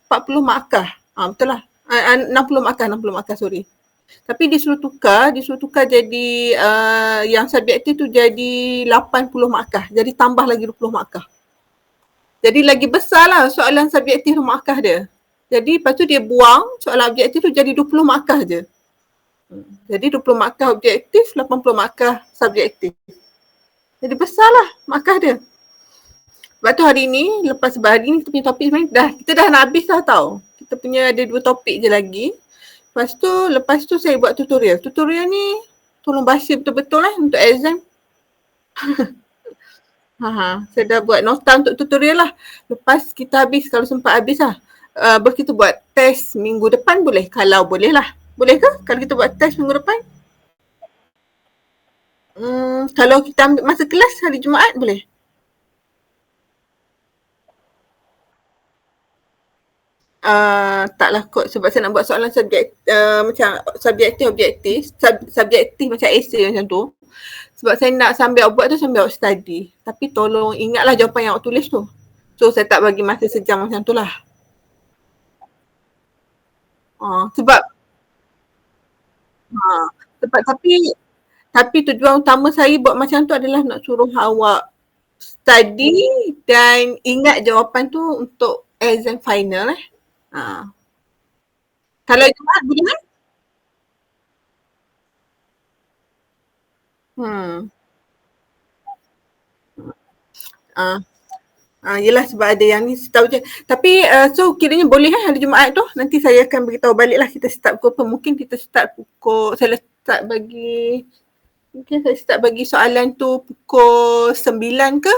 40 markah. Betul lah. 60 markah sorry. Tapi disuruh tukar jadi yang subjektif tu jadi 80 markah. Jadi tambah lagi 20 markah. Jadi lagi besar lah soalan subjektif tu markah dia. Jadi lepas tu dia buang soalan objektif tu jadi 20 markah je. Jadi 20 markah objektif, 80 markah subjektif. Jadi besar lah markah dia. Sebab tu hari ni, sebab hari ni kita punya topik sebenarnya kita dah nak habis dah tau. Kita punya ada 2 topik je lagi. Lepas tu saya buat tutorial. Tutorial ni tolong baca betul-betul untuk exam. Saya dah buat nota untuk tutorial lah. Lepas kita habis, kalau sempat habis lah. Boleh kita buat test minggu depan boleh? Kalau boleh lah. Boleh ke kalau kita buat test minggu depan? Kalau kita ambil masa kelas hari Jumaat boleh? Taklah kot sebab saya nak buat soalan macam subjektif objektif, subjektif macam essay macam tu. Sebab saya nak sambil awak buat tu sambil awak study. Tapi tolong ingatlah jawapan yang awak tulis tu. So saya tak bagi masa sejam macam tu lah. Sebab sebab tapi tujuan utama saya buat macam tu adalah nak suruh awak study dan ingat jawapan tu untuk exam final . Kalau Jumaat boleh kan? Yelah sebab ada yang ni tahu je. Tapi so kiranya boleh hari Jumaat tu. Nanti saya akan beritahu balik lah kita start pukul apa. Mungkin kita start pukul, mungkin saya start bagi soalan tu pukul 9 ke.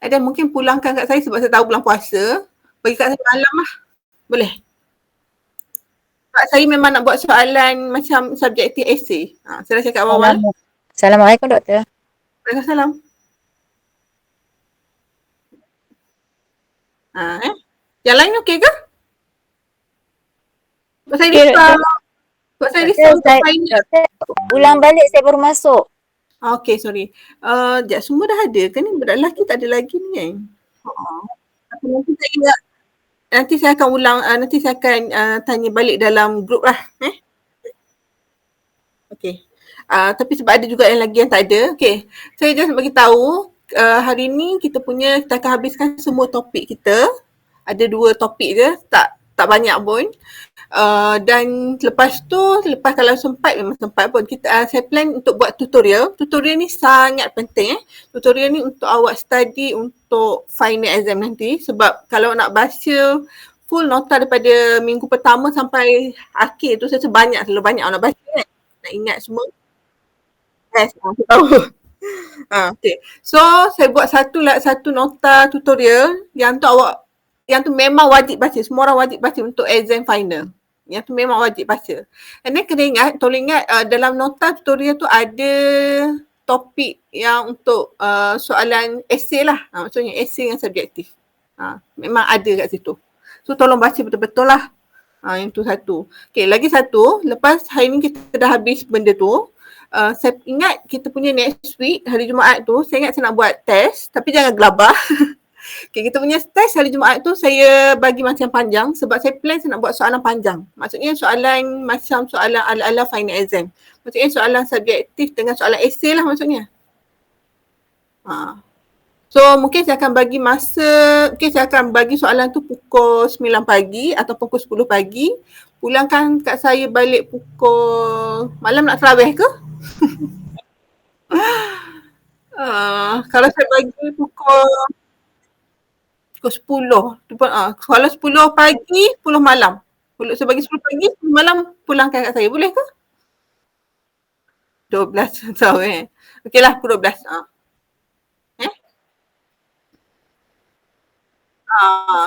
Dan mungkin pulangkan kat saya sebab saya tahu bulan puasa. Bagi kat saya malam lah. Boleh? Sebab saya memang nak buat soalan macam subjektif essay. Saya dah cakap awal. Assalamualaikum doktor. Waalaikumsalam. Yang lain okey ke? Sebab saya risau. Sebab saya risau untuk final. Ulang balik saya baru masuk. Okey, sorry. Semua dah ada kan ni? Budak lelaki tak ada lagi ni kan? Nanti saya akan ulang, nanti saya akan tanya balik dalam grup lah. Okey. Tapi sebab ada juga yang lagi yang tak ada. Okey. Saya just bagi tahu hari ni kita akan habiskan semua topik kita. Ada 2 topik je, tak banyak pun. Dan lepas kalau sempat memang sempat pun saya plan untuk buat tutorial. Tutorial ni sangat penting . Tutorial ni untuk awak study untuk final exam nanti sebab kalau nak baca full nota daripada minggu pertama sampai akhir tu saya rasa terlalu banyak awak nak baca kan. Nak ingat semua. Yes, saya tahu. Okay. So saya buat satu nota tutorial yang tu memang wajib baca. Semua orang wajib baca untuk exam final. Yang tu memang wajib baca. And then tolong ingat dalam nota tutorial tu ada topik yang untuk soalan essay lah. Maksudnya essay yang subjektif. Memang ada kat situ. So tolong baca betul-betul lah. Yang tu satu. Okay, lagi satu. Lepas hari ni kita dah habis benda tu. Saya ingat kita punya next week, hari Jumaat tu, saya ingat saya nak buat test. Tapi jangan gelabah. Okay, kita punya test hari Jumaat tu saya bagi macam panjang sebab saya plan saya nak buat soalan panjang. Maksudnya soalan macam soalan ala-ala final exam. Maksudnya soalan subjektif dengan soalan essay lah maksudnya. So mungkin saya akan bagi soalan tu pukul 9 pagi atau pukul 10 pagi. Pulangkan kat saya balik pukul malam nak tarawih ke? Kalau saya bagi pukul 10. Kalau 10 pagi, 10 malam. Saya bagi 10 pagi, 10 malam pulangkan kat saya. Boleh ke? 12 tahun Okeylah, pukul 12.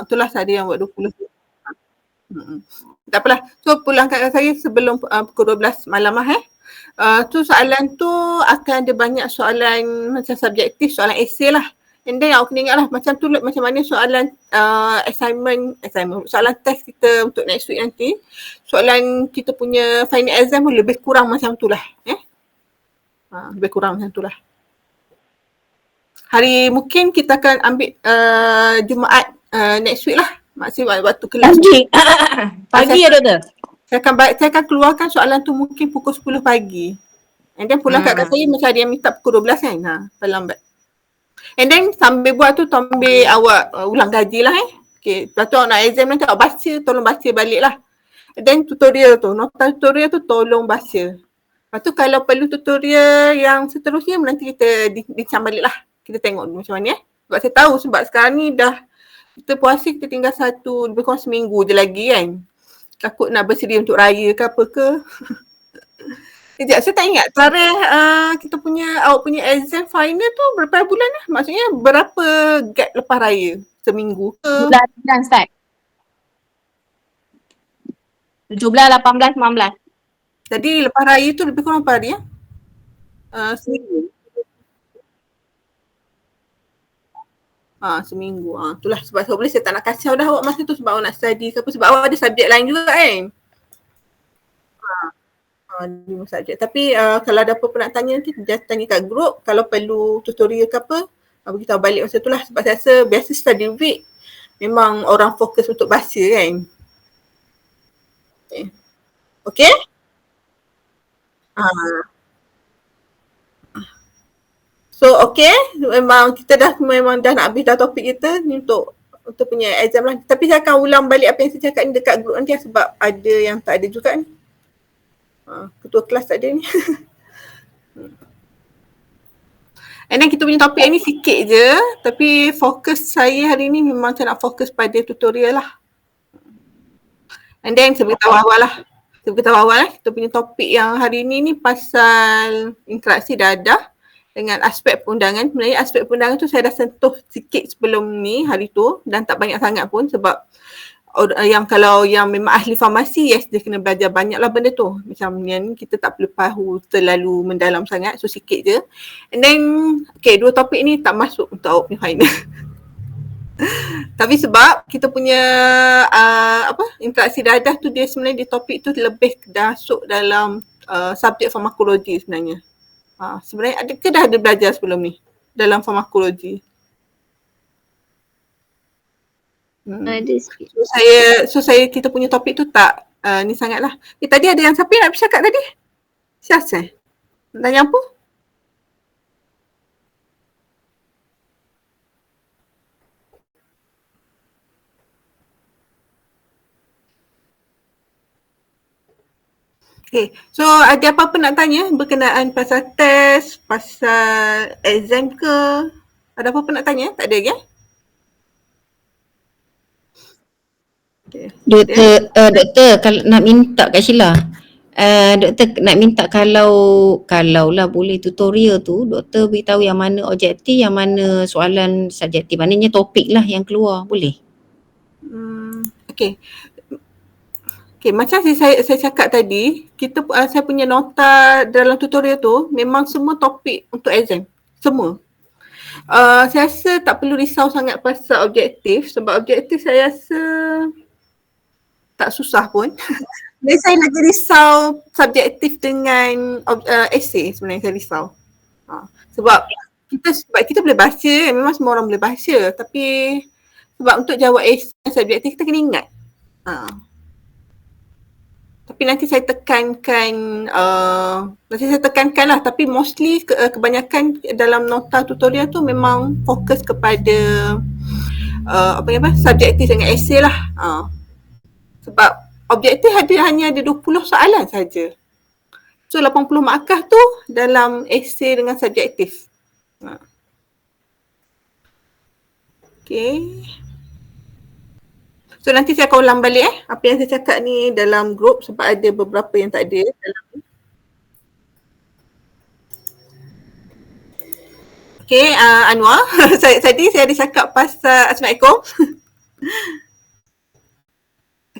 Itulah saya ada yang buat 20. Tak apalah. So pulangkan kat saya sebelum pukul 12 malam lah. Tu soalan tu akan ada banyak soalan macam subjektif, soalan essay lah. And then awak kena ingat lah macam mana soalan assignment, soalan test kita untuk next week nanti. Soalan kita punya final exam pun lebih kurang macam tu lah. Lebih kurang macam tu lah. Mungkin kita akan ambil Jumaat next week lah. Maksudnya waktu kelas Pagi. Pagi Ya doktor? saya akan keluarkan soalan tu mungkin pukul 10 pagi. And then pulang kat saya macam ada yang minta pukul 12 kan. Paling lambat. And then sambil buat tu sambil awak ulang kaji lah Okay. Lepas tu awak nak exam nanti awak baca, tolong baca balik lah. And then tutorial tu, nota tutorial tu tolong baca. Lepas tu kalau perlu tutorial yang seterusnya nanti kita bincang balik lah. Kita tengok dulu macam mana Sebab saya tahu sebab sekarang ni dah kita puasa kita tinggal lebih kurang seminggu je lagi kan. Takut nak bersedia untuk raya ke apa ke. Sekejap, saya tak ingat tarikh kita punya, awak punya exam final tu berapa bulan lah? Maksudnya berapa gap lepas raya? Seminggu ke? Bulan start. 17, 18, 19. Jadi lepas raya tu lebih kurang berapa hari ya? Seminggu. Seminggu. Itulah sebab boleh saya tak nak kacau dah awak masa tu sebab awak nak study ke apa. Sebab awak ada subjek lain juga kan? 5 subjek. Tapi kalau ada apa-apa nak tanya nanti just tanya kat grup. Kalau perlu tutorial ke apa, beritahu balik masa tu lah. Sebab saya rasa biasa study week memang orang fokus untuk baca kan. Okay? So okay, memang dah nak habis dah topik kita ni untuk punya exam lah. Tapi saya akan ulang balik apa yang saya cakap ni dekat grup nanti sebab ada yang tak ada juga ni. Ketua kelas tak ada ni. And then kita punya topik ni sikit je, tapi fokus saya hari ni memang saya nak fokus pada tutorial lah. And then saya beritahu awal lah. Kita punya topik yang hari ni pasal interaksi dadah dengan aspek perundangan. Sebenarnya aspek perundangan tu saya dah sentuh sikit sebelum ni hari tu dan tak banyak sangat pun sebab yang kalau yang memang ahli farmasi, yes dia kena belajar banyak lah benda tu. Macam ni kita tak perlu tahu terlalu mendalam sangat, so sikit je. And then, okay, dua topik ni tak masuk untuk awak punya final. Tapi sebab kita punya interaksi dadah tu dia sebenarnya di topik tu lebih masuk dalam subjek farmakologi sebenarnya. Sebenarnya adakah dah ada belajar sebelum ni dalam farmakologi? Ada sikit. So saya kita punya topik tu tak ni sangat lah. Tadi ada yang siapa yang nak bercakap tadi? Siapa? Nak tanya apa? Okay, so ada apa-apa nak tanya berkenaan pasal test, pasal exam ke? Ada apa-apa nak tanya? Tak ada lagi Okay. Doktor, kalau nak minta Kak Sheila, doktor nak minta kalau lah boleh tutorial tu, doktor beritahu yang mana objektif, yang mana soalan subjektif, maknanya topik lah yang keluar, boleh? Okay. Okay, macam saya cakap tadi, saya punya nota dalam tutorial tu memang semua topik untuk exam. Semua. Saya rasa tak perlu risau sangat pasal objektif sebab objektif saya rasa tak susah pun. Jadi saya lagi risau subjektif dengan essay sebenarnya saya risau. Sebab kita boleh baca, memang semua orang boleh baca, tapi sebab untuk jawab essay subjektif kita kena ingat. Tapi nanti saya tekankan lah, tapi mostly kebanyakan dalam nota tutorial tu memang fokus kepada subjektif dengan essay lah. Sebab objektif hanya ada 20 soalan saja. So 80 markah tu dalam essay dengan subjektif. Okay. So nanti saya akan ulang balik apa yang saya cakap ni dalam grup sebab ada beberapa yang tak ada dalam ni. Okay, Anwar. Tadi saya ada cakap pasal Assalamualaikum.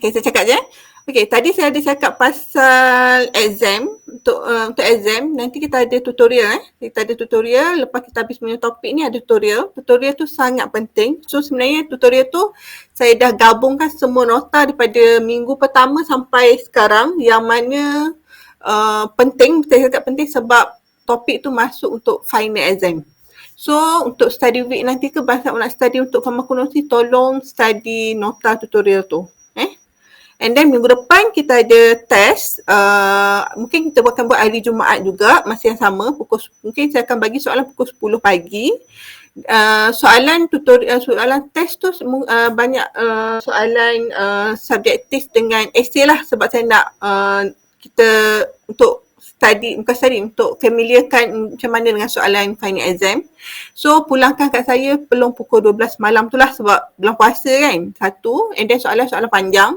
Okay, saya cakap je. Okay, tadi saya ada cakap pasal exam. Untuk exam, nanti kita ada tutorial. Kita ada tutorial. Lepas kita habis punya topik ni ada tutorial. Tutorial tu sangat penting. So sebenarnya tutorial tu saya dah gabungkan semua nota daripada minggu pertama sampai sekarang yang mana penting, saya cakap penting sebab topik tu masuk untuk final exam. So untuk study week nanti ke bahasa nak study untuk farmakologi, tolong study nota tutorial tu. And then minggu depan kita ada test, mungkin kita akan buat hari Jumaat juga, masa yang sama, mungkin saya akan bagi soalan pukul 10 pagi. Soalan tutorial, soalan test tu banyak soalan subjektif dengan essay lah, sebab saya nak kita untuk untuk familiarkan macam mana dengan soalan final exam. So pulangkan kat saya belum pukul 12 malam tu lah, sebab bulan puasa kan, satu, and then soalan-soalan panjang.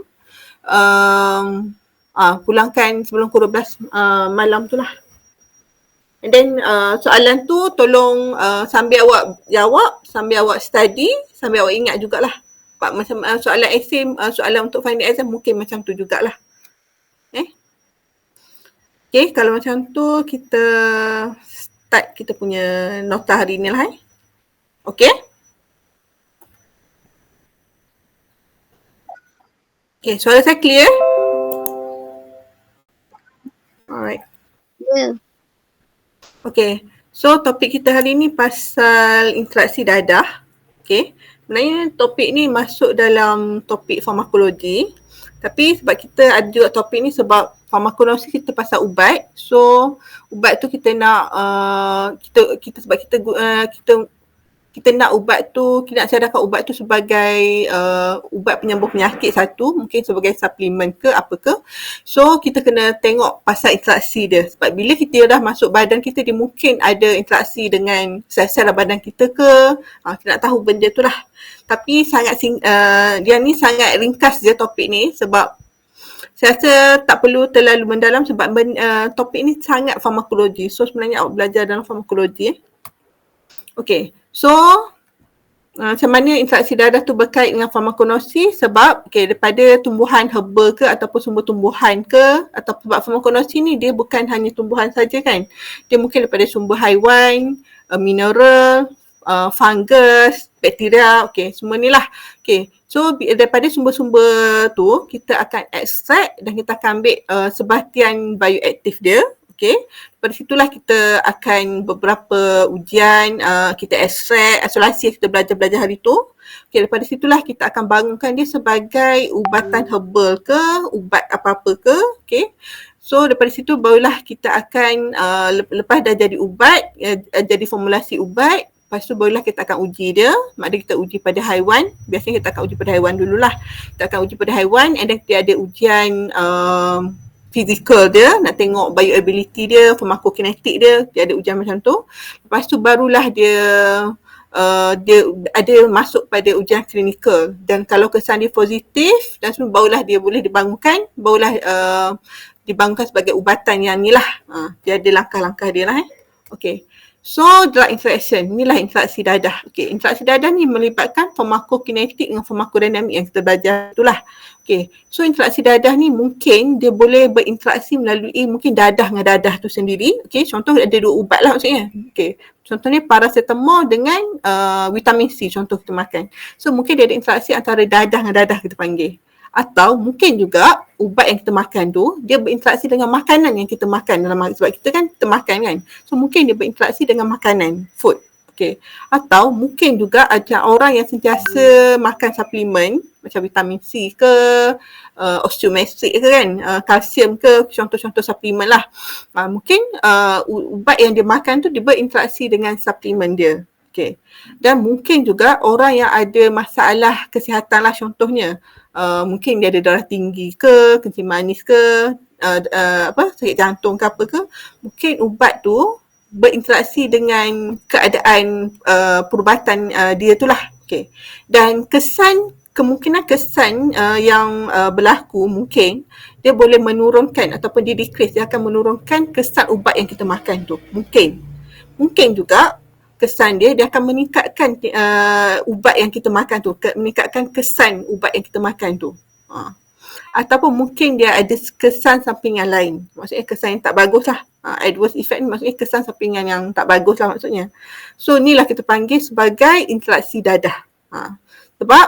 Pulangkan sebelum pukul 12 malam tu lah. And then soalan tu tolong sambil awak jawab, sambil awak study, sambil awak ingat jugalah. Macam soalan essay, soalan untuk final exam mungkin macam tu jugalah. Okay, kalau macam tu kita start kita punya nota hari ni lah. Okay? Okay, suara saya clear? Alright. Ya. Okay, so topik kita hari ni pasal interaksi dadah. Okay, sebenarnya topik ni masuk dalam topik farmakologi. Tapi sebab kita ada juga topik ni sebab farmakologi kita pasal ubat. So ubat tu kita nak kita nak ubat tu, kita nak cadangkan ubat tu sebagai ubat penyembuh penyakit satu, mungkin sebagai suplemen ke apa ke. So kita kena tengok pasal interaksi dia, sebab bila kita dah masuk badan kita, dia mungkin ada interaksi dengan sel-sel badan kita ke, kita nak tahu benda tu lah. Tapi dia ni sangat ringkas je topik ni, sebab saya rasa tak perlu terlalu mendalam sebab topik ni sangat farmakologi. So sebenarnya awak belajar dalam farmakologi. Okay, so macam mana interaksi dadah tu berkait dengan farmakologi, sebab daripada tumbuhan herbal ke ataupun sumber tumbuhan ke, atau sebab farmakologi ni dia bukan hanya tumbuhan saja kan, dia mungkin daripada sumber haiwan, mineral, fungus, bakteria, semua ni lah. So daripada sumber-sumber tu kita akan ekstrak dan kita akan ambil sebahtian bioaktif dia. Daripada situlah kita akan beberapa ujian, kita ekstrak, isolasi kita belajar hari tu. Daripada situlah kita akan bangunkan dia sebagai ubatan herbal ke, ubat apa-apa ke. So daripada situ barulah kita akan, lepas dah jadi ubat, jadi formulasi ubat, lepas tu barulah kita akan uji dia. Maknanya kita uji pada haiwan. Biasanya kita akan uji pada haiwan dululah. Kita akan uji pada haiwan, and then dia ada ujian fizikal dia, nak tengok bioavailability dia, farmakokinetik dia ada ujian macam tu. Lepas tu barulah dia ada masuk pada ujian klinikal, dan kalau kesan dia positif dan semua, barulah dia boleh dibangunkan, dibangunkan sebagai ubatan yang ni lah. Dia ada langkah-langkah dia lah. So drug interaction, inilah interaksi dadah. Interaksi dadah ni melibatkan farmakokinetik dengan farmakodinamik yang kita belajar itulah. So interaksi dadah ni mungkin dia boleh berinteraksi melalui mungkin dadah dengan dadah tu sendiri. Contoh ada dua ubat lah maksudnya. Contohnya paracetamol dengan vitamin C, contoh kita makan. So mungkin dia ada interaksi antara dadah dengan dadah kita panggil. Atau mungkin juga ubat yang kita makan tu dia berinteraksi dengan makanan yang kita makan sebab kita kan kita makan kan. So mungkin dia berinteraksi dengan makanan, food. Atau mungkin juga ada orang yang sentiasa makan suplemen macam vitamin C ke, osteomastric ke kan, kalsium ke, contoh-contoh suplemen lah. Mungkin ubat yang dia makan tu dia berinteraksi dengan suplemen dia. Dan mungkin juga orang yang ada masalah kesihatan lah, contohnya mungkin dia ada darah tinggi ke, kencing manis ke, sakit jantung ke apa ke, mungkin ubat tu berinteraksi dengan keadaan perubatan dia tu lah. Dan kemungkinan kesan yang berlaku mungkin dia boleh menurunkan ataupun dia decrease, dia akan menurunkan kesan ubat yang kita makan tu. Mungkin juga kesan dia akan meningkatkan ubat yang kita makan tu, meningkatkan kesan ubat yang kita makan tu. Ataupun mungkin dia ada kesan sampingan lain, maksudnya kesan yang tak bagus lah. Adverse effect ni maksudnya kesan sampingan yang tak bagus lah maksudnya. So inilah kita panggil sebagai interaksi dadah. Sebab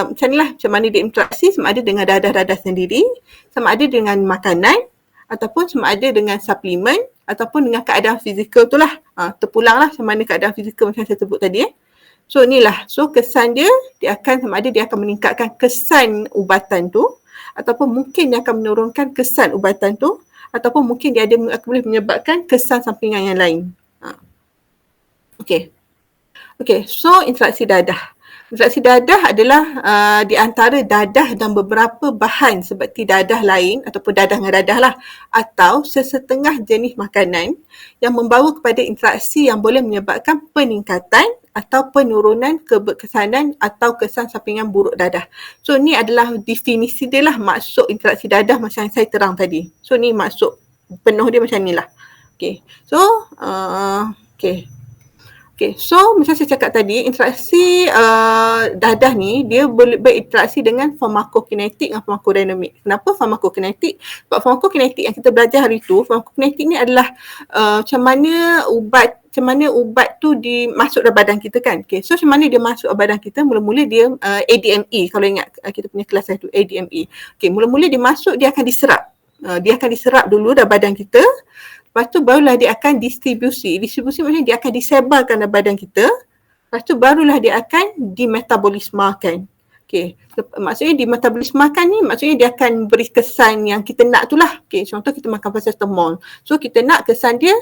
macam ni lah, macam mana dia interaksi, sama ada dengan dadah-dadah sendiri, sama ada dengan makanan, ataupun sama ada dengan suplemen ataupun dengan keadaan fizikal tu lah. Terpulanglah sama mana keadaan fizikal macam saya sebut tadi. So inilah, so kesan dia akan sama ada dia akan meningkatkan kesan ubatan tu ataupun mungkin dia akan menurunkan kesan ubatan tu ataupun mungkin dia boleh menyebabkan kesan sampingan yang lain. Okay, so interaksi dadah. Interaksi dadah adalah di antara dadah dan beberapa bahan seperti dadah lain ataupun dadah dengan dadah lah, atau sesetengah jenis makanan yang membawa kepada interaksi yang boleh menyebabkan peningkatan atau penurunan kekesanan atau kesan sampingan buruk dadah. So ni adalah definisi dia lah, maksud interaksi dadah macam yang saya terang tadi. So ni maksud penuh dia macam ni lah. Okay, so so macam saya cakap tadi, interaksi dadah ni dia boleh berinteraksi dengan farmakokinetik dan farmakodinamik. Kenapa farmakokinetik? Sebab farmakokinetik yang kita belajar hari tu, farmakokinetik ni adalah macam mana ubat tu masuk dalam badan kita kan. Okay, so macam mana dia masuk dalam badan kita? Mula-mula dia ADME, kalau ingat kita punya kelas tu ADME. Okay, mula-mula dia masuk, dia akan diserap. Dia akan diserap dulu dalam badan kita. Lepas tu barulah dia akan distribusi. Distribusi maksudnya dia akan disebarkan dalam badan kita. Lepas tu barulah dia akan dimetabolismakan. Okay. Maksudnya dimetabolismakan ni maksudnya dia akan beri kesan yang kita nak tu lah. Okay. Contoh kita makan paracetamol. So kita nak kesan dia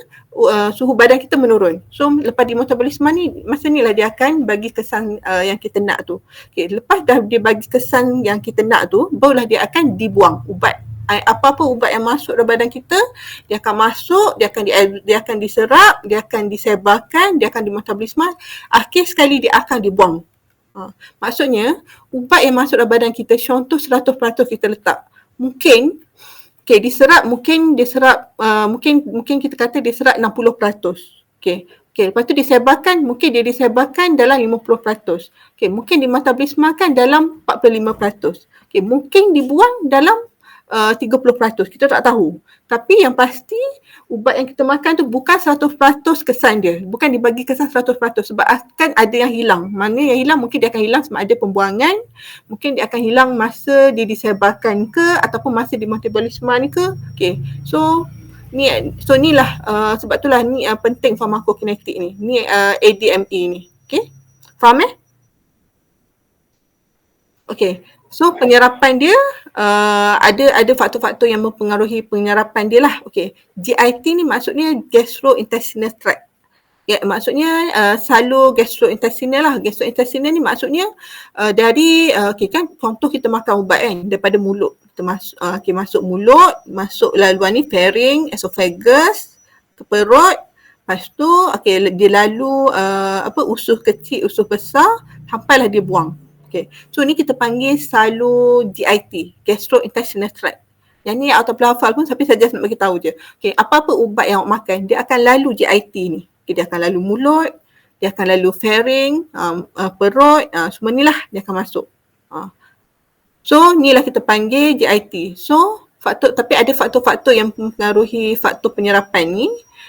suhu badan kita menurun. So lepas dimetabolisme ni, masa ni lah dia akan bagi kesan yang kita nak tu. Okay. Lepas dah dia bagi kesan yang kita nak tu, barulah dia akan dibuang ubat. Apa-apa ubat yang masuk dalam badan kita, dia akan masuk, dia akan diserap, dia akan disebarkan, dia akan dimetabolisme, akhir sekali dia akan dibuang. Maksudnya, ubat yang masuk dalam badan kita, contoh 100% kita letak. Mungkin diserap, mungkin kita kata dia serap 60%. Lepas tu disebarkan, mungkin dia disebarkan dalam 50%. Mungkin dimetabolismakan dalam 45%. Mungkin dibuang dalam 30%, kita tak tahu. Tapi yang pasti ubat yang kita makan tu bukan 100% kesan dia. Bukan dibagi kesan 100% sebab akan ada yang hilang. Mana yang hilang mungkin dia akan hilang sama ada pembuangan, mungkin dia akan hilang masa dia disebarkan ke ataupun masa di metabolisme ni ke. So inilah sebab itulah ni penting farmakokinetik ni. Ni ADME ni. Faham So penyerapan dia ada faktor-faktor yang mempengaruhi penyerapan dia lah. GIT ni maksudnya gastrointestinal tract. Ya, maksudnya salur gastrointestinal lah. Gastrointestinal ni maksudnya dari kan contoh kita makan ubat kan daripada mulut. Kita masuk mulut, masuk laluan ni pharynx, esophagus, ke perut. Lepas tu dia lalu usus kecil, usus besar sampailah dia buang. So ni kita panggil salur GIT, gastrointestinal tract. Yang ni out of hafal pun tapi saya just nak bagi tahu je. Apa-apa ubat yang awak makan, dia akan lalu GIT ni. Dia akan lalu mulut, dia akan lalu pharynx, perut, semua ni lah dia akan masuk. So ni lah kita panggil GIT. So tapi ada faktor-faktor yang mempengaruhi faktor penyerapan ni.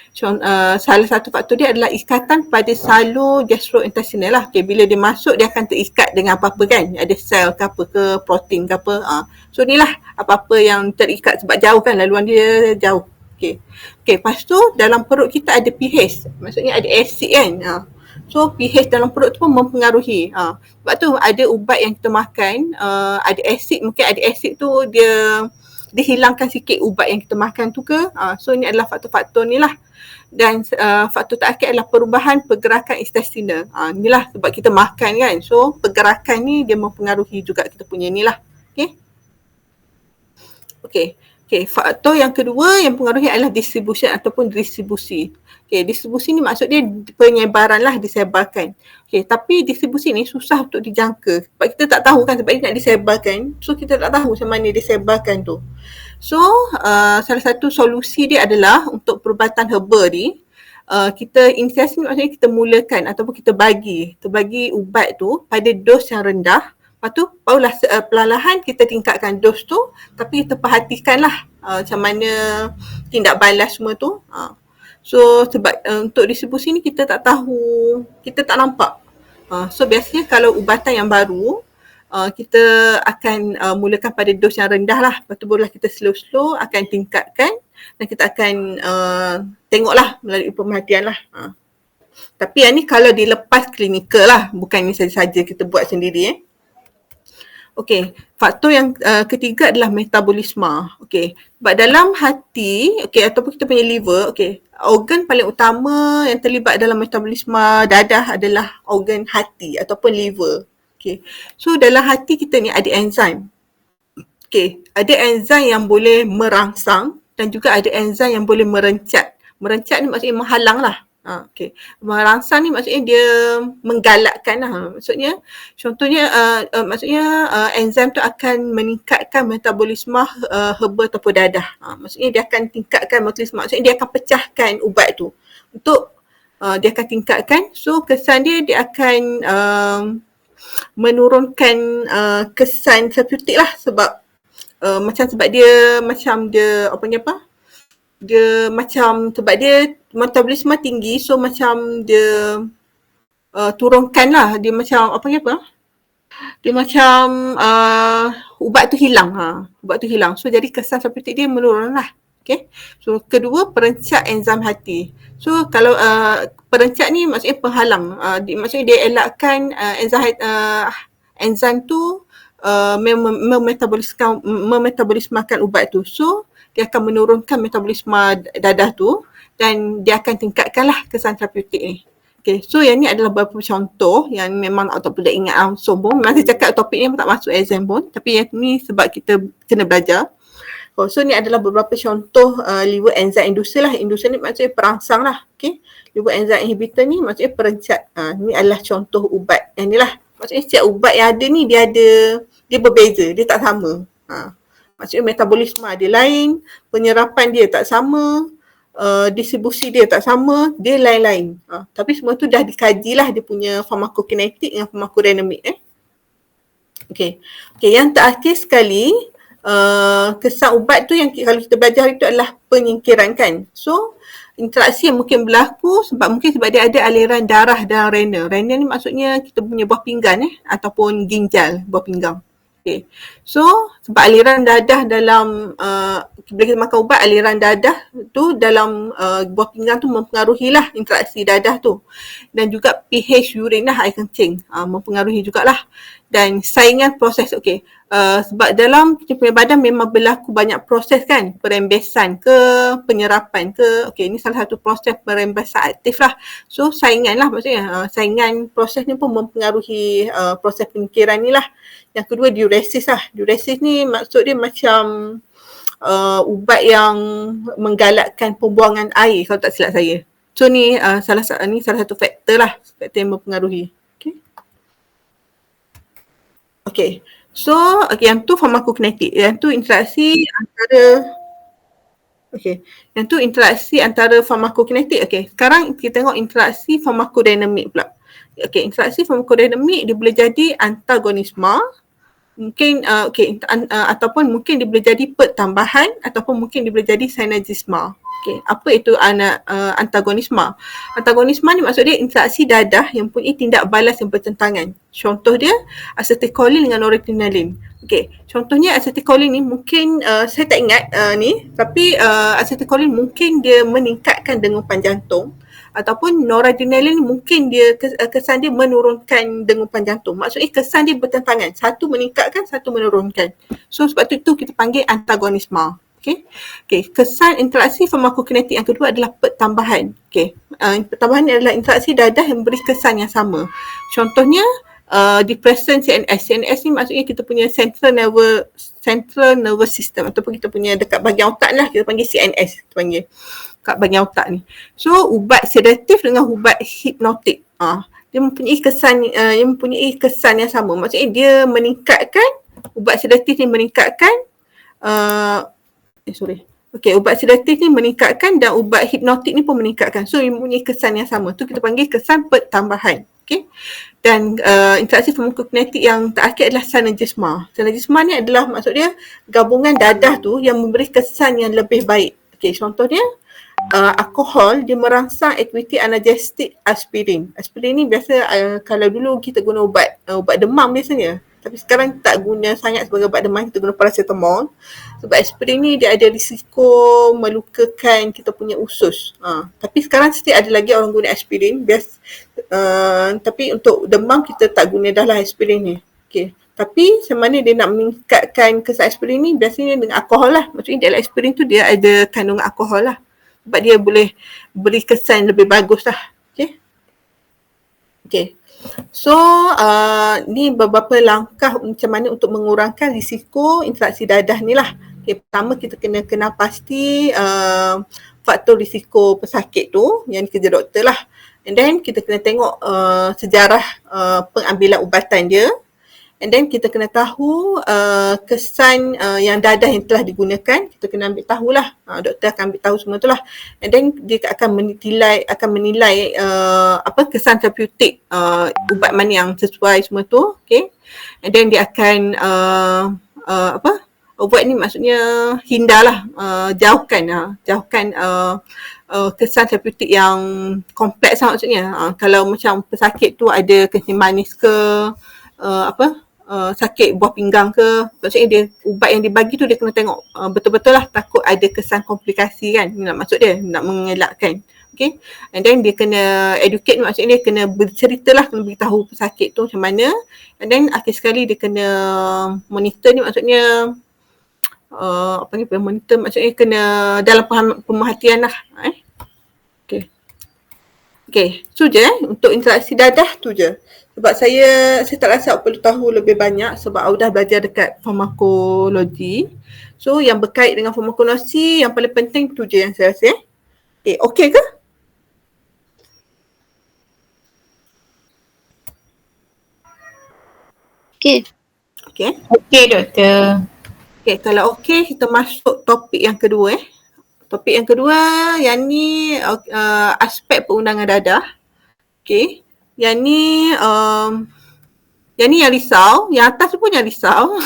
Salah satu faktor dia adalah ikatan pada salur gastrointestinal lah. Bila dia masuk dia akan terikat dengan apa-apa kan. Ada sel ke apa ke, protein ke apa. So ni lah apa-apa yang terikat sebab jauh kan, laluan dia jauh. Lepas tu dalam perut kita ada pH. Maksudnya ada asid kan. So pH dalam perut tu pun mempengaruhi. Sebab tu ada ubat yang kita makan, ada asid, mungkin ada asid tu dia hilangkan sikit ubat yang kita makan tu ke. So ni adalah faktor-faktor ni lah. Dan faktor terakhir adalah perubahan pergerakan intestinal. Inilah sebab kita makan kan. So pergerakan ni dia mempengaruhi juga kita punya ni lah. Faktor yang kedua yang mempengaruhi adalah distribution ataupun distribusi. Distribusi ni maksud dia penyebaran lah, disebarkan. Tapi distribusi ni susah untuk dijangka. Sebab kita tak tahu kan, sebab dia nak disebarkan. So kita tak tahu macam mana disebarkan tu. So salah satu solusi dia adalah untuk perubatan herba ni, kita inisiasi maksudnya kita mulakan ataupun kita bagi ubat tu pada dos yang rendah. Lepas tu barulah perlahan kita tingkatkan dos tu, tapi kita perhatikanlah macam mana tindak balas semua tu. So sebab untuk distribusi ni kita tak tahu, kita tak nampak. So biasanya kalau ubatan yang baru, kita akan mulakan pada dos yang rendah lah. Lepas tu barulah kita slow-slow akan tingkatkan dan kita akan tengoklah melalui pemerhatian lah. Tapi yang ni kalau dilepas klinikal lah, bukan ni saja-saja kita buat sendiri. Okey, faktor yang ketiga adalah metabolisme. Okey, sebab dalam hati, ataupun kita punya liver, organ paling utama yang terlibat dalam metabolisme dadah adalah organ hati ataupun liver. Okey, so dalam hati kita ni ada enzim. Okey, ada enzim yang boleh merangsang dan juga ada enzim yang boleh merencat. Merencat ni maksudnya menghalang lah. Merangsang ni maksudnya dia menggalakkan lah. Contohnya enzim tu akan meningkatkan metabolisme herba ataupun dadah. Maksudnya dia akan tingkatkan metabolisme. Maksudnya dia akan pecahkan ubat tu. Untuk dia akan tingkatkan. So kesan dia akan menurunkan kesan terapeutik lah sebab sebab dia metabolisme tinggi, so macam dia turunkan lah, dia macam dia macam ubat tu hilang. Ubat tu hilang, so jadi kesan terapeutik dia menurun lah. So kedua, perencat enzim hati. So kalau perencat ni maksudnya penghalang, maksudnya dia elakkan enzim tu memetabolismakan ubat tu. So dia akan menurunkan metabolisme dadah tu dan dia akan tingkatkanlah kesan terapeutik ni. So yang ni adalah beberapa contoh yang memang tak boleh ingat langsung pun. Memang saya cakap topik ni tak masuk exam pun, tapi yang ni sebab kita kena belajar. So ni adalah beberapa contoh liver enzyme inducer lah. Inducer ni maksudnya perangsang lah. Liver enzyme inhibitor ni maksudnya perencat. Ni adalah contoh ubat. Yang ni lah. Maksudnya setiap ubat yang ada ni dia berbeza, dia tak sama. Maksudnya metabolisme dia lain, penyerapan dia tak sama, distribusi dia tak sama, dia lain-lain. Tapi semua tu dah dikaji lah, dia punya pharmacokinetic dengan pharmacodynamic. Yang terakhir sekali, kesan ubat tu yang kalau kita belajar itu adalah penyingkiran kan. So interaksi yang mungkin berlaku sebab dia ada aliran darah dalam renal. Renal ni maksudnya kita punya buah pinggan ataupun ginjal buah pinggang. So sebab aliran dadah dalam bila kita makan ubat, aliran dadah tu dalam buah pinggang tu mempengaruhi lah interaksi dadah tu. Dan juga pH urin lah, air kencing, mempengaruhi jugalah. Dan saingan proses, sebab dalam kita punya badan memang berlaku banyak proses kan, perembesan ke, penyerapan ke, ini salah satu proses perembesan aktif lah. So saingan lah maksudnya, saingan proses ni pun mempengaruhi proses penyingkiran ni lah. Yang kedua diuresis lah. Diuresis ni maksud dia macam ubat yang menggalakkan pembuangan air kalau tak silap saya. So ni salah satu faktor lah, faktor yang mempengaruhi. So yang tu pharmacokinetic, yang tu interaksi antara pharmacokinetic. Sekarang kita tengok interaksi pharmacodynamic pula. Interaksi pharmacodynamic dia boleh jadi antagonisme, mungkin ataupun mungkin dia boleh jadi pertambahan ataupun mungkin dia boleh jadi synergisme. Apa itu antagonisme? Antagonisme ni maksud dia interaksi dadah yang mempunyai tindak balas yang bertentangan. Contoh dia acetylcholine dengan noradrenaline. Contohnya acetylcholine ni mungkin saya tak ingat tapi acetylcholine mungkin dia meningkatkan dengupan jantung, ataupun noradrenaline mungkin dia kesan dia menurunkan dengupan jantung. Maksudnya kesan dia bertentangan. Satu meningkatkan, satu menurunkan. So sebab itu kita panggil antagonisme. Kesan interaksi farmakokinetik yang kedua adalah pertambahan. Pertambahan ni adalah interaksi dadah yang beri kesan yang sama. Contohnya depressant CNS. CNS ni maksudnya kita punya central nervous system ataupun kita punya dekat bahagian otak lah, kita panggil CNS, kita panggil kat bahagian otak ni. So ubat sedatif dengan ubat hipnotik, dia mempunyai kesan yang sama. Maksudnya dia meningkatkan, ubat sedatif ni meningkatkan ubat sedatif ni meningkatkan dan ubat hipnotik ni pun meningkatkan. So mempunyai kesan yang sama. Tu kita panggil kesan pertambahan. Dan interaksi farmakokinetik yang terakhir adalah synergisme. Synergisme ni adalah maksud dia gabungan dadah tu yang memberi kesan yang lebih baik. Contohnya alkohol dia merangsang aktiviti analgesik aspirin. Aspirin ni biasa kalau dulu kita guna ubat demam biasanya. Tapi sekarang tak guna sangat sebagai ubat demam, kita guna paracetamol. Sebab aspirin ni dia ada risiko melukakan kita punya usus. Tapi sekarang still ada lagi orang guna aspirin. Tapi untuk demam kita tak guna dah lah aspirin ni. Okay. Tapi macam mana dia nak meningkatkan kesan aspirin ni, biasanya dengan alkohol lah. Maksudnya dalam aspirin tu dia ada kandungan alkohol lah. Sebab dia boleh beri kesan lebih bagus lah. Okay. So, ni beberapa langkah macam mana untuk mengurangkan risiko interaksi dadah ni lah. Okay, pertama kita kena kenal pasti faktor risiko pesakit tu yang kerja doktor lah. And then kita kena tengok sejarah pengambilan ubatan dia. And then kita kena tahu kesan yang dadah yang telah digunakan, kita kena ambil tahulah. Doktor akan ambil tahu semua tu lah. And then dia akan menilai kesan terapeutik ubat mana yang sesuai semua tu. Okay. And then dia akan ubat ni maksudnya hindarlah, jauhkan kesan terapeutik yang kompleks lah maksudnya. Kalau macam pesakit tu ada kencing manis ke, sakit buah pinggang ke, maksudnya dia ubat yang dibagi tu dia kena tengok betul-betul lah, takut ada kesan komplikasi kan, nak maksud dia nak mengelakkan. Okay. And then dia kena educate, maksudnya dia kena bercerita lah, kena beritahu pesakit tu macam mana. And then akhir sekali dia kena monitor ni, maksudnya monitor maksudnya kena dalam pemerhatian lah. Okay, tu je untuk interaksi dadah tu je. Sebab saya tak rasa awak perlu tahu lebih banyak sebab awak dah belajar dekat farmakologi. So yang berkait dengan farmakologi yang paling penting tu je yang saya rasa. Okay ke? Okay. Okey doktor. Okay, kalau okay kita masuk topik yang kedua. Topik yang kedua yang ni aspek perundangan dadah. Okay. Yang ni yang risau, yang atas pun yang risau.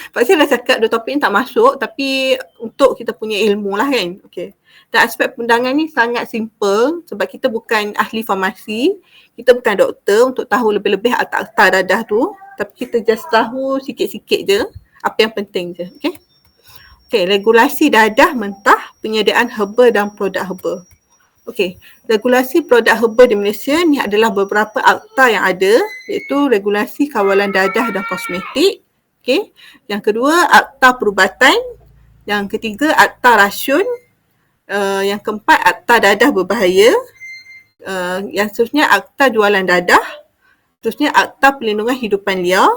Sebab saya dah cakap dua topik ni tak masuk, tapi untuk kita punya ilmu lah kan. Okay. Dan aspek perundangan ni sangat simple sebab kita bukan ahli farmasi, kita bukan doktor untuk tahu lebih-lebih akta dadah tu. Tapi kita just tahu sikit-sikit je apa yang penting je. Okay. Okay, regulasi dadah mentah, penyediaan herba dan produk herba. Okey, regulasi produk herba di Malaysia ni adalah beberapa akta yang ada, iaitu regulasi kawalan dadah dan kosmetik. Okey, yang kedua akta perubatan, yang ketiga akta racun, yang keempat akta dadah berbahaya, yang seterusnya akta jualan dadah, seterusnya akta perlindungan hidupan liar,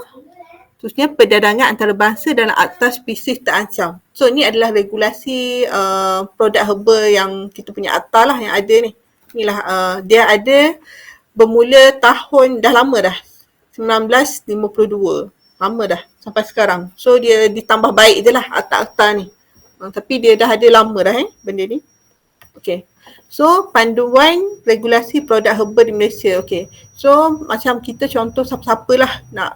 seterusnya perdagangan antarabangsa dalam akta spesies terancam. So ni adalah regulasi produk herba yang kita punya akta lah yang ada ni. Inilah dia ada bermula tahun dah lama dah. 1952. Lama dah sampai sekarang. So dia ditambah baik je lah akta-akta ni. Tapi dia dah ada lama dah benda ni. Okay. So panduan regulasi produk herba di Malaysia. Okay. So macam kita contoh siapa-siapa lah nak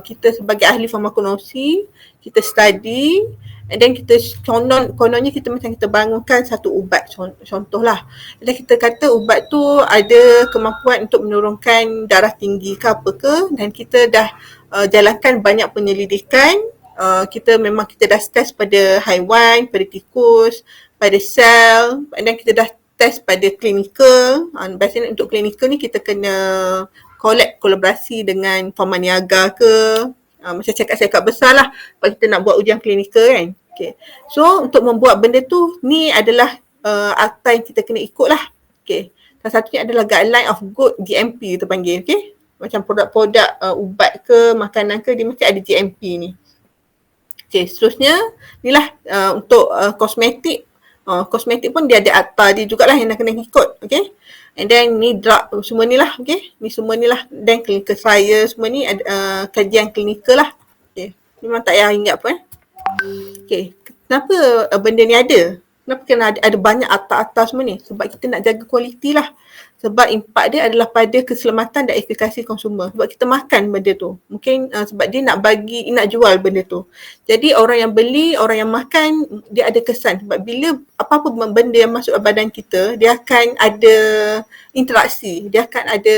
kita sebagai ahli farmakologi, kita study and then kita kononnya kita macam kita bangunkan satu ubat contohlah. Dan kita kata ubat tu ada kemampuan untuk menurunkan darah tinggi ke apa ke, dan kita dah jalankan banyak penyelidikan. Kita dah test pada haiwan, pada tikus, pada sel, dan kita dah test pada klinikal. Biasanya untuk klinikal ni kita kena kolaborasi dengan Pharmaniaga ke, macam cakap-cakap besar lah sebab kita nak buat ujian klinikal kan. Okay. So untuk membuat benda tu, ni adalah akta yang kita kena ikut lah. Okay. Salah satunya adalah Guideline of Good GMP kita panggil. Okay. Macam produk-produk ubat ke, makanan ke, dia mesti ada GMP ni. Okay, seterusnya inilah untuk kosmetik. Kosmetik pun dia ada akta dia jugalah yang nak kena ikut. Okay. And then ni drug semua ni lah. Okay. Ni semua ni lah. Dan clinical trial semua ni ada kajian klinikal lah. Okay. Memang tak payah ingat pun. Okay. Kenapa benda ni ada? Kenapa kena ada banyak akta-akta semua ni? Sebab kita nak jaga kualiti lah. Sebab impak dia adalah pada keselamatan dan efikasi konsumer. Sebab kita makan benda tu. Mungkin sebab dia nak jual benda tu. Jadi orang yang beli, orang yang makan, dia ada kesan. Sebab bila apa-apa benda yang masuk ke badan kita, dia akan ada interaksi. Dia akan ada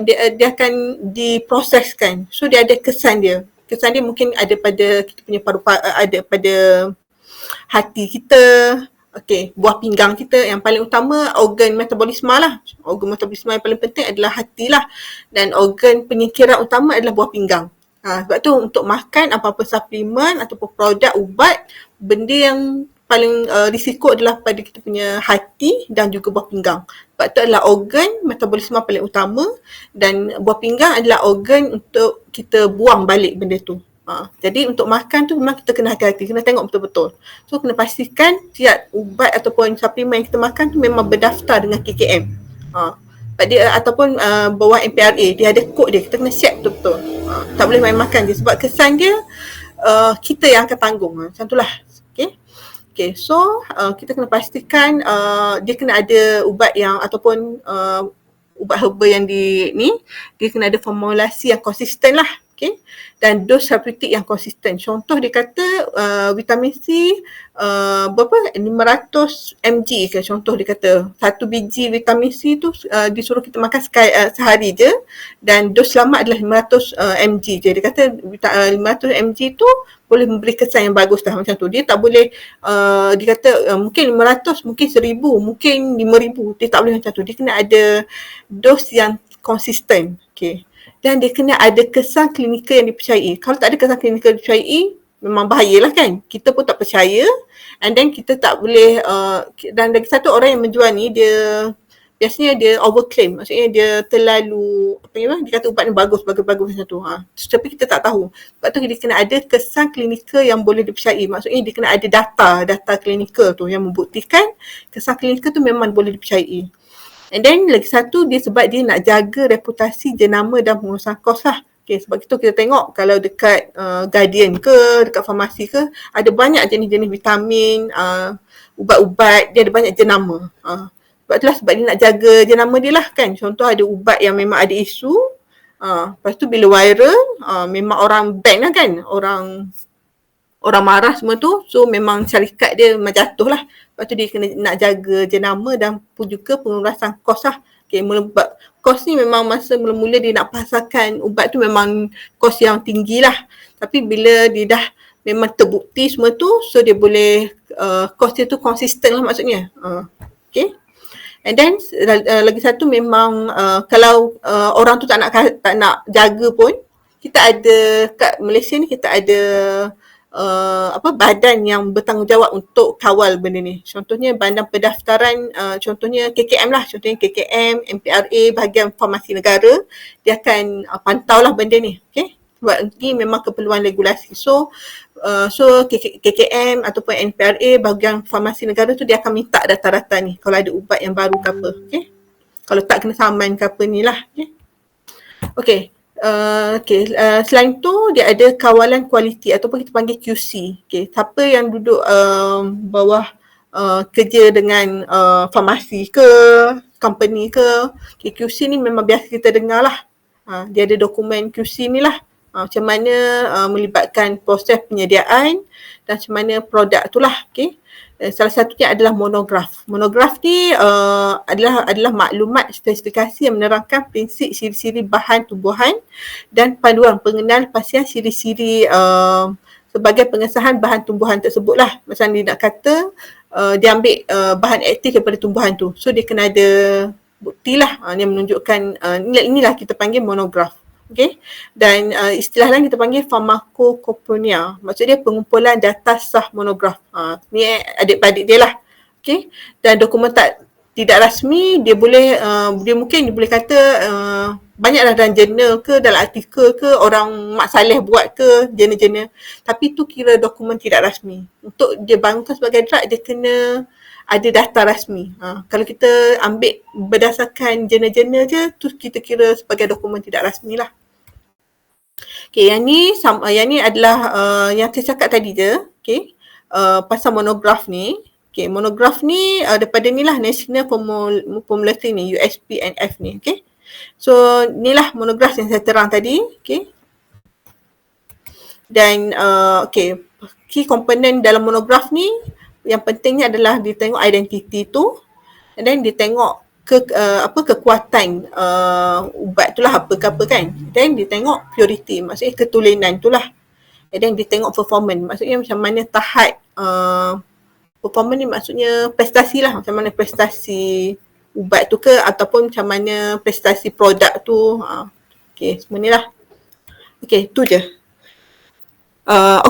dia akan diproseskan. So dia ada kesan dia. Kesan dia mungkin ada pada kita punya ada pada hati kita, buah pinggang kita. Yang paling utama organ metabolisme lah. Organ metabolisme yang paling penting adalah hati lah. Dan organ penyingkiran utama adalah buah pinggang. Sebab tu untuk makan apa-apa suplemen ataupun produk ubat, benda yang paling risiko adalah pada kita punya hati dan juga buah pinggang. Sebab tu adalah organ metabolisme paling utama dan buah pinggang adalah organ untuk kita buang balik benda tu. Jadi untuk makan tu memang kita kena hati-hati, kena tengok betul-betul. So kena pastikan tiap ubat ataupun suplemen yang kita makan tu memang berdaftar dengan KKM. Dia ataupun bawah MPRA, dia ada kod dia, kita kena check betul-betul. Tak boleh main makan je sebab kesan dia kita yang akan tanggung. Macam itulah. Okay, so kita kena pastikan dia kena ada ubat yang ataupun ubat herba yang dia kena ada formulasi yang konsisten lah. Okay? Dan dos terapeutik yang konsisten. Contoh dia kata vitamin C berapa? 500 mg ke contoh dia kata. Satu biji vitamin C tu disuruh kita makan sehari je dan dos selamat adalah 500 mg je. Dia kata 500 mg tu boleh memberi kesan yang bagus dah macam tu. Dia tak boleh dia kata mungkin 500, mungkin 1000, mungkin 5000. Dia tak boleh macam tu. Dia kena ada dos yang konsisten. Okay. Dan dia kena ada kesan klinikal yang dipercayai. Kalau tak ada kesan klinikal yang dipercayai, memang bahayalah kan. Kita pun tak percaya and then kita tak boleh dan lagi satu orang yang menjual ni biasanya dia overclaim. Maksudnya dia terlalu dia kata ubat ni bagus macam tu. Tapi kita tak tahu. Sebab tu dia kena ada kesan klinikal yang boleh dipercayai. Maksudnya dia kena ada data klinikal tu yang membuktikan kesan klinikal tu memang boleh dipercayai. And then lagi satu sebab dia nak jaga reputasi, jenama dan pengurusan kos lah. Okay, sebab itu kita tengok kalau dekat Guardian ke, dekat farmasi ke, ada banyak jenis-jenis vitamin, ubat-ubat, dia ada banyak jenama. Sebab itulah sebab dia nak jaga jenama dia lah kan. Contoh ada ubat yang memang ada isu, lepas tu bila viral, memang orang ban lah kan. Orang marah semua tu, so memang syarikat dia memang jatuh lah. Lepas tu dia kena nak jaga jenama dan pun juga pengurasan kos lah. Okay, kos ni memang masa mula-mula dia nak pasarkan ubat tu memang kos yang tinggi lah. Tapi bila dia dah memang terbukti semua tu, so dia boleh, kos dia tu konsisten lah maksudnya. Okay. And then lagi satu memang kalau orang tu tak nak jaga pun, kita ada kat Malaysia ni kita ada badan yang bertanggungjawab untuk kawal benda ni. Contohnya badan pendaftaran, contohnya KKM lah, contohnya KKM, MPRA, bahagian farmasi negara, dia akan pantau lah benda ni. Okay? Sebab ni memang keperluan regulasi. So KKM ataupun MPRA, bahagian farmasi negara tu dia akan minta data-data ni kalau ada ubat yang baru ke apa. Okay? Kalau tak kena saman ke apa ni lah. Okay. Selain tu dia ada kawalan kualiti ataupun kita panggil QC. Okay, siapa yang duduk bawah kerja dengan farmasi ke, company ke, QC ni memang biasa kita dengar lah. Dia ada dokumen QC ni lah. Macam mana melibatkan proses penyediaan dan macam mana produk tu lah. Okay. Salah satunya adalah monograf. Monograf ni adalah maklumat spesifikasi yang menerangkan prinsip ciri-ciri bahan tumbuhan dan panduan pengenal pastian ciri-ciri sebagai pengesahan bahan tumbuhan tersebut lah. Macam dia nak kata dia ambil bahan aktif daripada tumbuhan tu. So dia kena ada bukti lah yang menunjukkan inilah kita panggil monograf. Okay. Dan istilah lain kita panggil pharmacopoeia. Maksudnya pengumpulan data sah monograf. Ni adik-beradik dia lah. Okay. Dan dokumen tidak rasmi dia boleh dia boleh kata banyaklah dalam jurnal ke, dalam artikel ke, orang Mak Saleh buat ke, jurnal-jurnal. Tapi tu kira dokumen tidak rasmi. Untuk dia bangunkan sebagai drug dia kena ada data rasmi. Kalau kita ambil berdasarkan jurnal-jurnal je, tu kita kira sebagai dokumen tidak rasmi lah. Okay, yang ni adalah yang saya cakap tadi je. Okay, pasal monograf ni. Okay, monograf ni daripada ni lah National Formulary ni, USP&F ni. Okay, so ni lah monograf yang saya terang tadi. Okay, dan okay, key component dalam monograf ni yang pentingnya adalah dia tengok identiti tu, and then dia tengok kekuatan ubat tu lah apa ke apa kan. Then dia tengok purity, maksudnya ketulenan tu lah. And then dia tengok performance, maksudnya macam mana tahap performance ni, maksudnya prestasi lah, macam mana prestasi ubat tu ke ataupun macam mana prestasi produk tu. Okay, semua ni lah. Okay, tu je.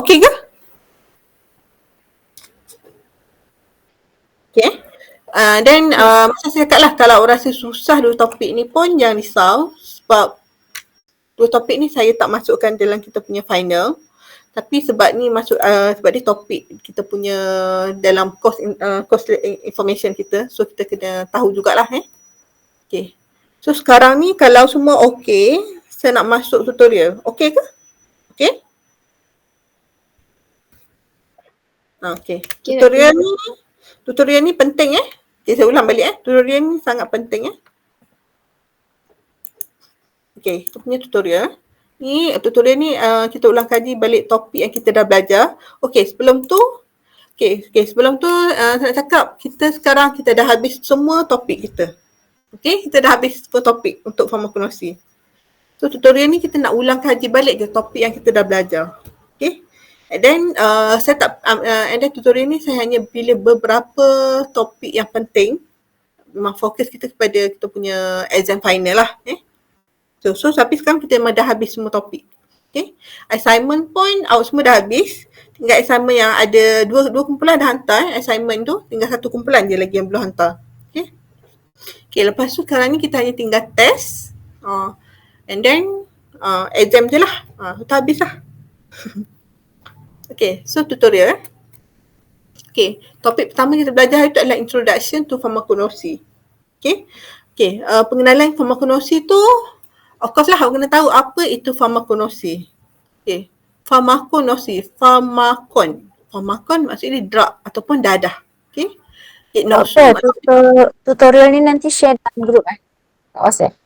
Okay ke? Okay. Then macam saya cakap lah, kalau orang rasa susah dua topik ni pun jangan risau, sebab dua topik ni saya tak masukkan dalam kita punya final. Tapi sebab ni masuk sebab dia topik kita punya dalam course information kita, so kita kena tahu jugalah Okay. So sekarang ni kalau semua okay, saya nak masuk tutorial. Okay ke? Okay? Okay. Tutorial ni penting Okay, saya ulang balik Tutorial ni sangat penting Okay, kita punya tutorial. Tutorial ni kita ulang kaji balik topik yang kita dah belajar. Okay, sebelum tu saya nak cakap sekarang kita dah habis semua topik kita. Okay, kita dah habis semua topik untuk farmakologi. So tutorial ni kita nak ulang kaji balik je topik yang kita dah belajar. Okay, and then tutorial ni saya hanya pilih beberapa topik yang penting. Memang fokus kita kepada kita punya exam final lah. So tapi sekarang kita memang dah habis semua topik. Okay. Assignment pun awak semua dah habis. Tinggal assignment yang ada dua kumpulan dah hantar assignment tu. Tinggal satu kumpulan je lagi yang belum hantar. Okay, lepas tu sekarang ni kita hanya tinggal test. And then exam je lah. Dah habis lah. Okay, so tutorial Okay, topik pertama kita belajar itu adalah Introduction to Pharmacognosy. Okay, pengenalan farmakognosy tu, of course lah awak kena tahu apa itu farmakognosy. Okay, farmakognosy, farmakon maksudnya drug ataupun dadah. Okay, tutorial ni nanti share dalam group kat WhatsApp.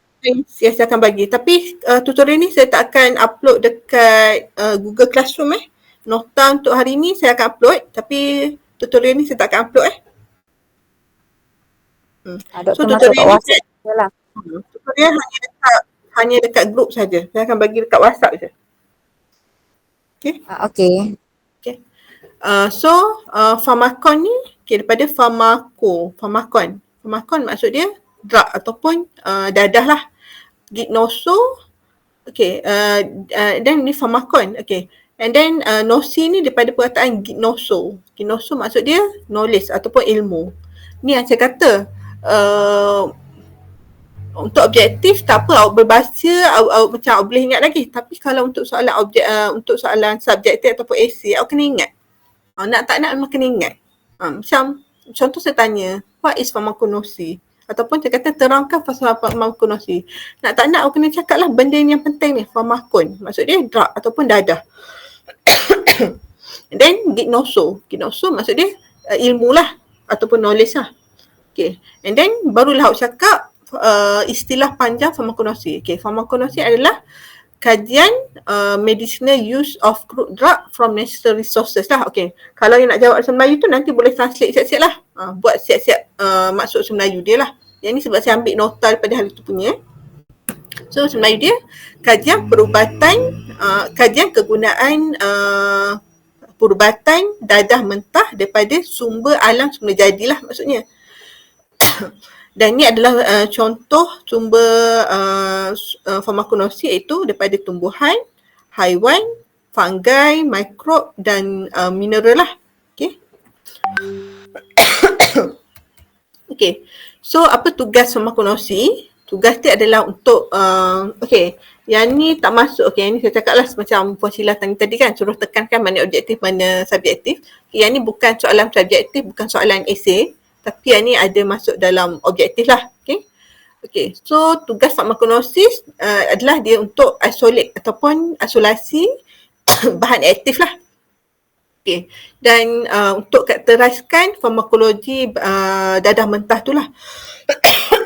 Saya akan bagi, tapi tutorial ni saya tak akan upload dekat Google Classroom Nota untuk hari ni saya akan upload, tapi tutorial ni saya tak akan upload So tutorial ni tutorial hanya dekat group saja. Saya akan bagi dekat WhatsApp je. Okay. Farmakon ni daripada farmakon maksud dia drug ataupun dadah lah. Gignoso then ni farmakon. And then nosi ni daripada perkataan gignoso maksud dia knowledge ataupun ilmu. Ni yang saya kata untuk objektif tak apa, awak berbaca, awak macam awak boleh ingat lagi. Tapi kalau untuk soalan untuk soalan subjektif ataupun esei, awak kena ingat. Nak tak nak memang kena ingat. Macam contoh saya tanya, what is pharmacognosy? Ataupun saya kata terangkan pasal pharmacognosy. Nak tak nak awak kena cakap lah benda yang penting ni, pharmakon. Maksud dia drug ataupun dadah. Then gignoso maksud dia ilmu lah ataupun knowledge lah. Okay. And then barulah awak cakap istilah panjang farmakognosy. Farmakognosy adalah kajian medicinal use of crude drug from natural resources lah. Kalau yang nak jawab bahasa Melayu tu nanti boleh translate siap-siap lah. Buat siap-siap maksud bahasa Melayu dia lah. Yang ni sebab saya ambil nota daripada hari tu punya. So bahasa Melayu dia kajian perubatan, kajian kegunaan perubatan dadah mentah daripada sumber alam semula jadilah maksudnya. Dan ini adalah contoh sumber farmakognosy iaitu daripada tumbuhan, haiwan, fungi, mikrob dan mineral lah. So apa tugas farmakognosy? Tugas dia adalah untuk yang ni tak masuk. Yang ni saya cakap lah semacam Puan Sheila tadi kan, suruh tekankan mana objektif, mana subjektif. Yang ni bukan soalan subjektif, bukan soalan esei. Tapi yang ni ada masuk dalam objektif lah. So tugas farmakognosy adalah dia untuk isolate ataupun isolasi bahan aktif lah. Dan untuk karakteriskan farmakologi dadah mentah tu lah.